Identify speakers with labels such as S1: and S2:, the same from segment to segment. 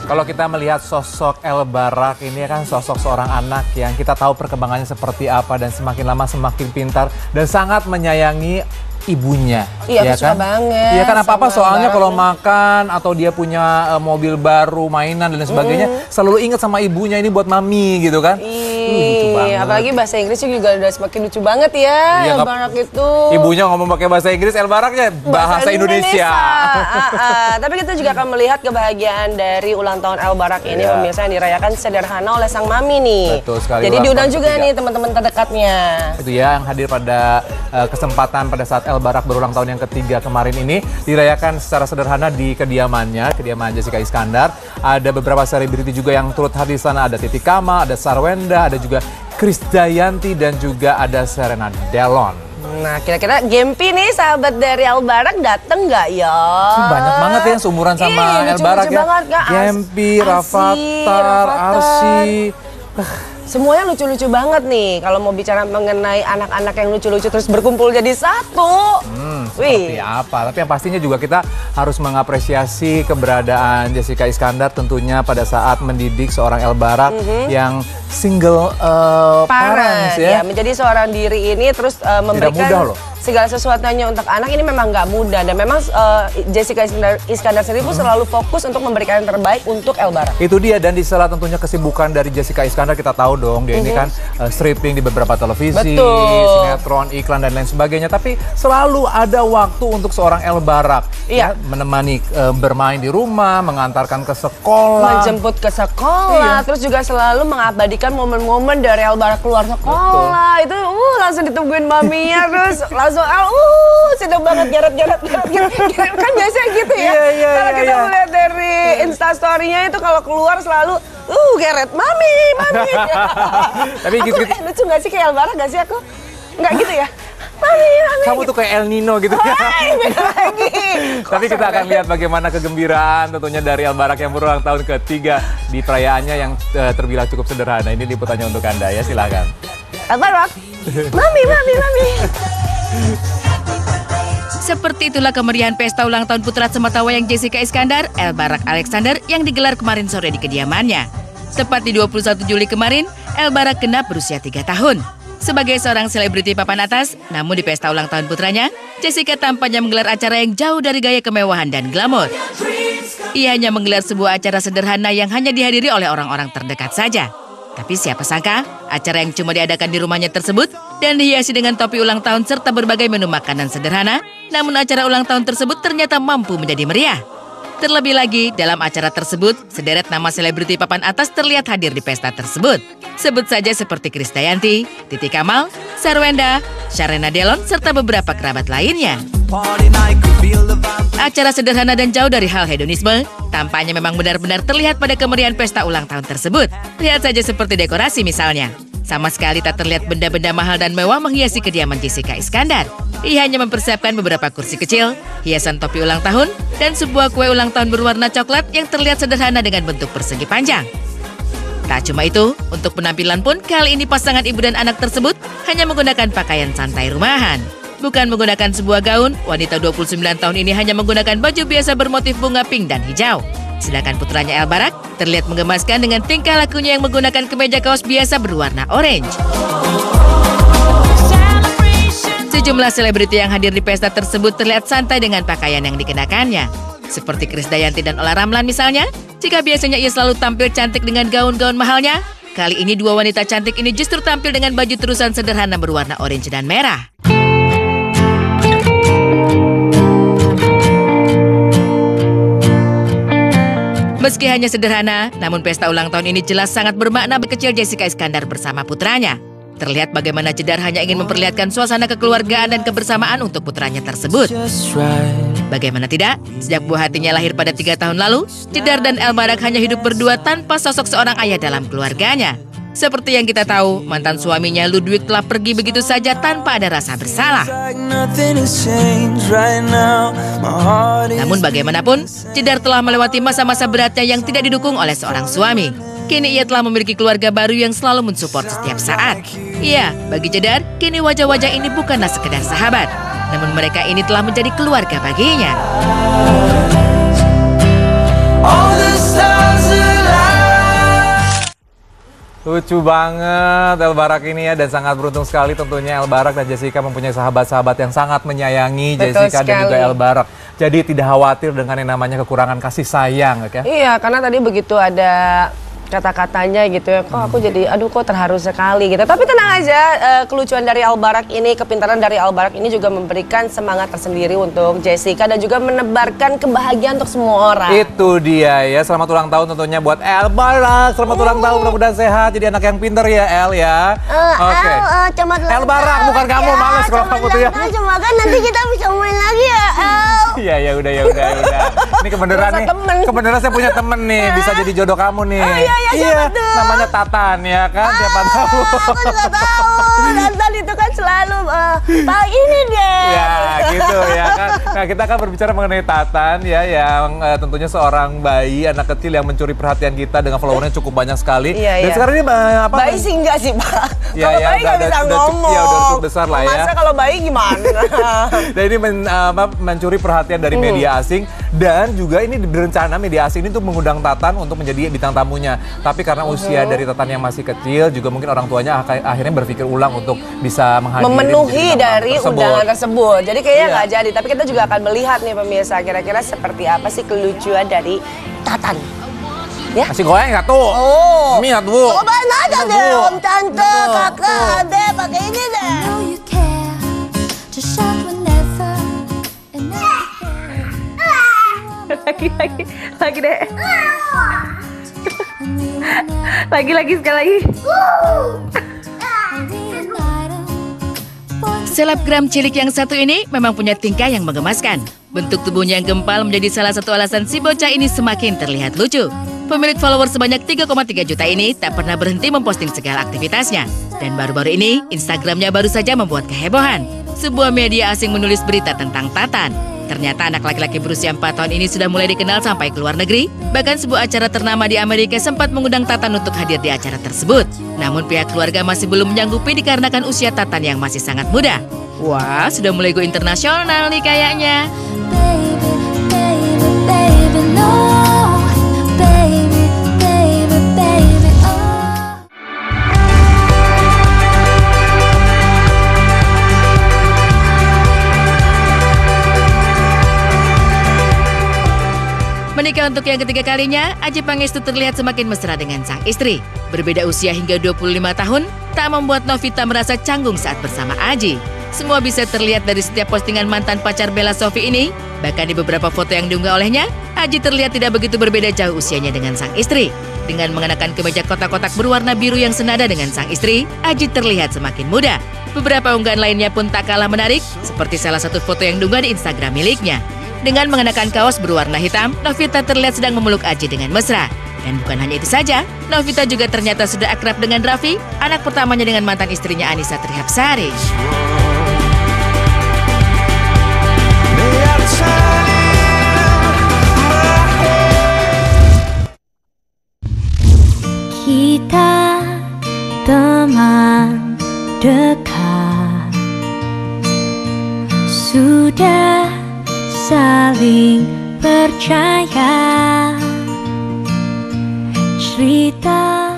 S1: Kalau kita melihat sosok El Barak ini kan sosok seorang anak yang kita tahu perkembangannya seperti apa dan semakin lama semakin pintar dan sangat menyayangi ibunya.
S2: Iya,
S1: ya
S2: suka
S1: kan?
S2: banget.
S1: Iya kan apa-apa soalnya kalau
S2: Barak.
S1: makan atau dia punya mobil baru, mainan dan lain sebagainya, selalu ingat sama ibunya, ini buat mami gitu kan. Lucu banget.
S2: Apalagi bahasa Inggrisnya juga udah semakin lucu banget ya,
S1: Iya,
S2: El Barak itu.
S1: Ibunya ngomong pakai bahasa Inggris, El Baraknya bahasa Indonesia.
S2: Tapi kita juga akan melihat kebahagiaan dari ulang tahun El Barak ini,
S1: Iya.
S2: pemirsa, yang dirayakan sederhana oleh sang mami nih.
S1: Betul sekali,
S2: Jadi
S1: ulang
S2: diundang
S1: tahun
S2: juga
S1: ketiga.
S2: nih teman-teman terdekatnya.
S1: Itu ya yang hadir pada kesempatan pada saat El Barak berulang tahun yang ketiga kemarin ini dirayakan secara sederhana di kediaman Jessica Iskandar. Ada beberapa selebriti juga yang turut hadir di sana, ada Titi Kamal, ada Sarwenda, ada juga Krisdayanti dan juga ada Serena Delon.
S2: Nah, kira-kira Gempi nih, sahabat dari El Barak, dateng nggak ya?
S1: Banyak banget ya yang seumuran sama El Barak ya.
S2: Banget, Kak.
S1: Gempi,
S2: Arsi,
S1: Rafathar, Arsi.
S2: Semuanya lucu-lucu banget nih. Kalau mau bicara mengenai anak-anak yang lucu-lucu terus berkumpul jadi satu.
S1: Seperti apa? Tapi yang pastinya juga kita harus mengapresiasi keberadaan Jessica Iskandar tentunya pada saat mendidik seorang El Barak yang single parents ya.
S2: Menjadi seorang diri ini terus memberikan
S1: mudah loh.
S2: segala sesuatunya untuk anak ini memang nggak mudah, dan memang Jessica Iskandar sendiri pun selalu fokus untuk memberikan yang terbaik untuk El Barak.
S1: Itu dia, dan di sela tentunya kesibukan dari Jessica Iskandar, kita tahu dong dia ini kan stripping di beberapa televisi,
S2: Betul.
S1: sinetron, iklan dan lain sebagainya. Tapi selalu ada waktu untuk seorang El Barak
S2: Iya.
S1: menemani bermain di rumah, mengantarkan ke sekolah,
S2: Menjemput ke sekolah, terus juga selalu mengabadikan momen-momen dari El Barak keluar sekolah. Itu langsung ditungguin maminya, terus langsung sedap banget, geret-geret kan biasanya gitu ya. Kalau kita melihat dari Instastory-nya itu kalau keluar selalu geret mami.
S1: Tapi
S2: Aku
S1: gitu,
S2: lucu gak sih kayak El Barak gak sih aku? Nggak gitu ya? Mami.
S1: kamu tuh kayak El Nino gitu ya.
S2: Beda lagi.
S1: Tapi kita akan lihat bagaimana kegembiraan tentunya dari El Barak yang berulang tahun ketiga di perayaannya yang terbilang cukup sederhana. Ini liputannya untuk Anda ya, silakan.
S2: El Barak, mami.
S3: Seperti itulah kemeriahan pesta ulang tahun putra sematawayang Jessica Iskandar, El Barak Alexander, yang digelar kemarin sore di kediamannya. Tepat di 21 Juli kemarin, El Barak genap berusia 3 tahun. Sebagai seorang selebriti papan atas, namun di pesta ulang tahun putranya, Jessica tampaknya menggelar acara yang jauh dari gaya kemewahan dan glamor. Ia hanya menggelar sebuah acara sederhana yang hanya dihadiri oleh orang-orang terdekat saja. Tapi siapa sangka, acara yang cuma diadakan di rumahnya tersebut dan dihiasi dengan topi ulang tahun serta berbagai menu makanan sederhana, namun acara ulang tahun tersebut ternyata mampu menjadi meriah. Terlebih lagi, dalam acara tersebut, sederet nama selebriti papan atas terlihat hadir di pesta tersebut. Sebut saja seperti Krisdayanti, Titi Kamal, Sarwenda, Serena Delon, serta beberapa kerabat lainnya. Acara sederhana dan jauh dari hal hedonisme, tampaknya memang benar-benar terlihat pada kemeriahan pesta ulang tahun tersebut. Lihat saja seperti dekorasi misalnya. Sama sekali tak terlihat benda-benda mahal dan mewah menghiasi kediaman Jessica Iskandar. Ia hanya mempersiapkan beberapa kursi kecil, hiasan topi ulang tahun, dan sebuah kue ulang tahun berwarna coklat yang terlihat sederhana dengan bentuk persegi panjang. Tak cuma itu, untuk penampilan pun kali ini pasangan ibu dan anak tersebut hanya menggunakan pakaian santai rumahan. Bukan menggunakan sebuah gaun, wanita 29 tahun ini hanya menggunakan baju biasa bermotif bunga pink dan hijau. Sedangkan putranya El Barak terlihat menggemaskan dengan tingkah lakunya yang menggunakan kemeja kaos biasa berwarna orange. Sejumlah selebriti yang hadir di pesta tersebut terlihat santai dengan pakaian yang dikenakannya. Seperti Krisdayanti dan Ola Ramlan misalnya, jika biasanya ia selalu tampil cantik dengan gaun-gaun mahalnya, kali ini dua wanita cantik ini justru tampil dengan baju terusan sederhana berwarna orange dan merah. Meski hanya sederhana, namun pesta ulang tahun ini jelas sangat bermakna bagi kecil Jessica Iskandar bersama putranya. Terlihat bagaimana Jedar hanya ingin memperlihatkan suasana kekeluargaan dan kebersamaan untuk putranya tersebut. Bagaimana tidak, sejak buah hatinya lahir pada 3 tahun lalu, Jedar dan El Barak hanya hidup berdua tanpa sosok seorang ayah dalam keluarganya. Seperti yang kita tahu, mantan suaminya Ludwig telah pergi begitu saja tanpa ada rasa bersalah. Namun bagaimanapun, Jedar telah melewati masa-masa beratnya yang tidak didukung oleh seorang suami. Kini ia telah memiliki keluarga baru yang selalu mensupport setiap saat. Iya, bagi Jedar, kini wajah-wajah ini bukanlah sekedar sahabat, namun mereka ini telah menjadi keluarga baginya.
S4: All the stars
S1: Lucu banget El Barak ini ya, dan sangat beruntung sekali tentunya El Barak dan Jessica mempunyai sahabat-sahabat yang sangat menyayangi Jessica dan juga El Barak. Jadi tidak khawatir dengan yang namanya kekurangan kasih sayang, ya?
S2: Iya, karena tadi begitu ada kata-katanya gitu ya, kok aku jadi aduh kok terharu sekali gitu. Tapi tenang aja, kelucuan dari Al Barak ini, kepintaran dari Al Barak ini juga memberikan semangat tersendiri untuk Jessica dan juga menebarkan kebahagiaan untuk semua orang.
S1: Itu dia ya, selamat ulang tahun tentunya buat El Barak. Selamat ulang tahun, mudah-mudahan sehat, jadi anak yang pinter ya El ya. Oke. El Barak bukan kamu, males kalau kamu tuh ya.
S2: Semoga nanti kita bisa main lagi ya El.
S1: Iya ya udah. Ini kebenaran nih, kebenaran saya punya temen nih, bisa jadi jodoh kamu nih.
S2: Iya,
S1: namanya Tatan ya kan, siapa tahu.
S2: Aku juga tahu, Tatan itu kan selalu Pak ini deh.
S1: Ya gitu ya kan. Nah kita akan berbicara mengenai Tatan ya, yang tentunya seorang bayi, anak kecil yang mencuri perhatian kita dengan followernya cukup banyak sekali. Dan sekarang ini apa?
S2: Bayi sih enggak sih Pak.
S1: Ya,
S2: kalau bayi nggak bisa ngomong.
S1: Ya udah cukup besar lah ya.
S2: Masa kalau bayi gimana?
S1: Dan ini mencuri perhatian dari media asing, dan juga ini berencana media asing ini untuk mengundang Tatan untuk menjadi bintang tamunya. Tapi karena usia dari Tatan yang masih kecil, juga mungkin orang tuanya akhirnya berpikir ulang untuk bisa
S2: memenuhi dari undangan tersebut. Jadi kayaknya nggak jadi. Tapi kita juga akan melihat nih pemirsa, kira-kira seperti apa sih kelucuan dari Tatan. Ya?
S1: Nasi goreng satu. Mie satu.
S2: Cobain aja deh om, tante, kakak, adek, pakai ini deh. Lagi deh. Lagi sekali lagi.
S3: Selebgram cilik yang satu ini memang punya tingkah yang menggemaskan. Bentuk tubuhnya yang gempal menjadi salah satu alasan si bocah ini semakin terlihat lucu. Pemilik follower sebanyak 3,3 juta ini tak pernah berhenti memposting segala aktivitasnya. Dan baru-baru ini, Instagramnya baru saja membuat kehebohan. Sebuah media asing menulis berita tentang Tatan. Ternyata anak laki-laki berusia 4 tahun ini sudah mulai dikenal sampai ke luar negeri. Bahkan sebuah acara ternama di Amerika sempat mengundang Tatan untuk hadir di acara tersebut. Namun pihak keluarga masih belum menyanggupi dikarenakan usia Tatan yang masih sangat muda. Wah, sudah mulai go internasional nih kayaknya. Menikah untuk yang ketiga kalinya, Adjie Pangestu terlihat semakin mesra dengan sang istri. Berbeda usia hingga 25 tahun, tak membuat Novita merasa canggung saat bersama Adjie. Semua bisa terlihat dari setiap postingan mantan pacar Bella Sophie ini. Bahkan di beberapa foto yang diunggah olehnya, Adjie terlihat tidak begitu berbeda jauh usianya dengan sang istri. Dengan mengenakan kemeja kotak-kotak berwarna biru yang senada dengan sang istri, Adjie terlihat semakin muda. Beberapa unggahan lainnya pun tak kalah menarik, seperti salah satu foto yang diunggah di Instagram miliknya. Dengan mengenakan kaos berwarna hitam, Novita terlihat sedang memeluk Adjie dengan mesra. Dan bukan hanya itu saja, Novita juga ternyata sudah akrab dengan Raffi, anak pertamanya dengan mantan istrinya Annisa Trihapsari.
S4: Kita teman dekat, sudah saling percaya. Cerita.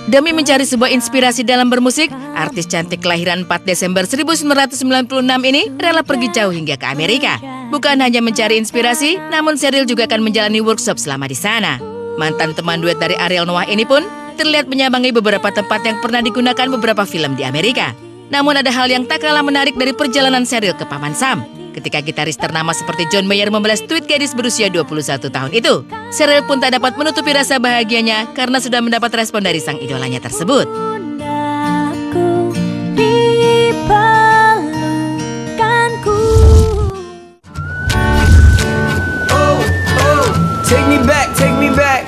S3: Demi mencari sebuah inspirasi dalam bermusik, artis cantik kelahiran 4 Desember 1996 ini rela pergi jauh hingga ke Amerika. Bukan hanya mencari inspirasi, namun Sheryl juga akan menjalani workshop selama di sana. Mantan teman duet dari Ariel Noah ini pun terlihat menyambangi beberapa tempat yang pernah digunakan beberapa film di Amerika. Namun ada hal yang tak kalah menarik dari perjalanan Sheryl ke Paman Sam. Ketika gitaris ternama seperti John Mayer membalas tweet gadis berusia 21 tahun itu, Sheryl pun tak dapat menutupi rasa bahagianya karena sudah mendapat respon dari sang idolanya tersebut.
S5: Take me back,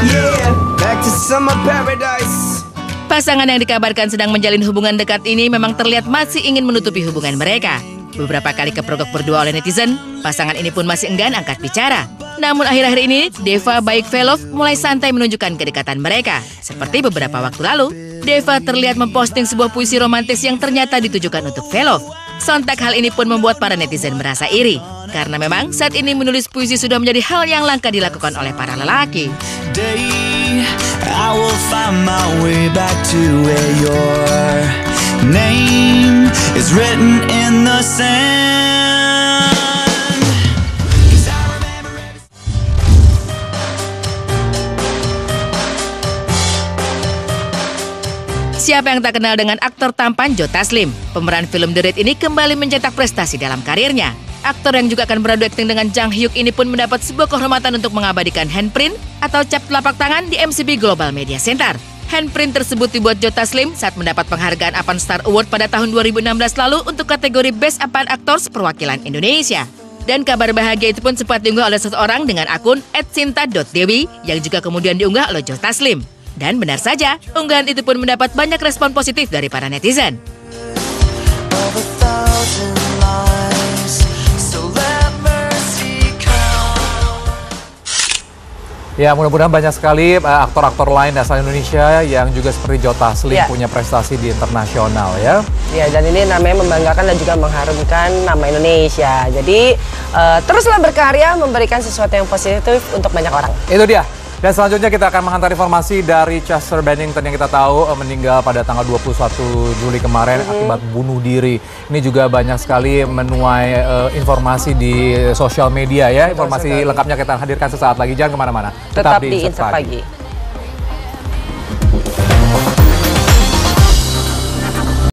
S5: yeah, back to summer paradise.
S3: Pasangan yang dikabarkan sedang menjalin hubungan dekat ini memang terlihat masih ingin menutupi hubungan mereka. Beberapa kali keprogok berdua oleh netizen, pasangan ini pun masih enggan angkat bicara. Namun akhir-akhir ini, Deva baik Velov mulai santai menunjukkan kedekatan mereka. Seperti beberapa waktu lalu, Deva terlihat memposting sebuah puisi romantis yang ternyata ditujukan untuk Velov. Sontak hal ini pun membuat para netizen merasa iri. Karena memang saat ini menulis puisi sudah menjadi hal yang langka dilakukan oleh para lelaki.
S6: day, I will find my way back to where your name is written in the sand. 'Cause I remember every...
S3: Siapa yang tak kenal dengan aktor tampan Joe Taslim? Pemeran film The Raid ini kembali mencetak prestasi dalam karirnya. Aktor yang juga akan beradu akting dengan Jang Hyuk ini pun mendapat sebuah kehormatan untuk mengabadikan handprint atau cap telapak tangan di MCB Global Media Center. Handprint tersebut dibuat Joe Taslim saat mendapat penghargaan Apan Star Award pada tahun 2016 lalu untuk kategori Best Apan Actors perwakilan Indonesia. Dan kabar bahagia itu pun sempat diunggah oleh seseorang dengan akun @sinta.dewi yang juga kemudian diunggah oleh Joe Taslim. Dan benar saja, unggahan itu pun mendapat banyak respon positif dari para netizen.
S1: Ya, mudah-mudahan banyak sekali aktor-aktor lain asal Indonesia yang juga seperti Joe Taslim punya prestasi di internasional ya.
S2: Ya, dan ini namanya membanggakan dan juga mengharumkan nama Indonesia. Jadi teruslah berkarya, memberikan sesuatu yang positif untuk banyak orang.
S1: Itu dia. Dan selanjutnya kita akan menghantar informasi dari Chester Bennington yang kita tahu meninggal pada tanggal 21 Juli kemarin akibat bunuh diri. Ini juga banyak sekali menuai informasi di sosial media ya. Informasi lengkapnya kita hadirkan sesaat lagi. Jangan kemana-mana.
S2: Tetap di Insert Pagi.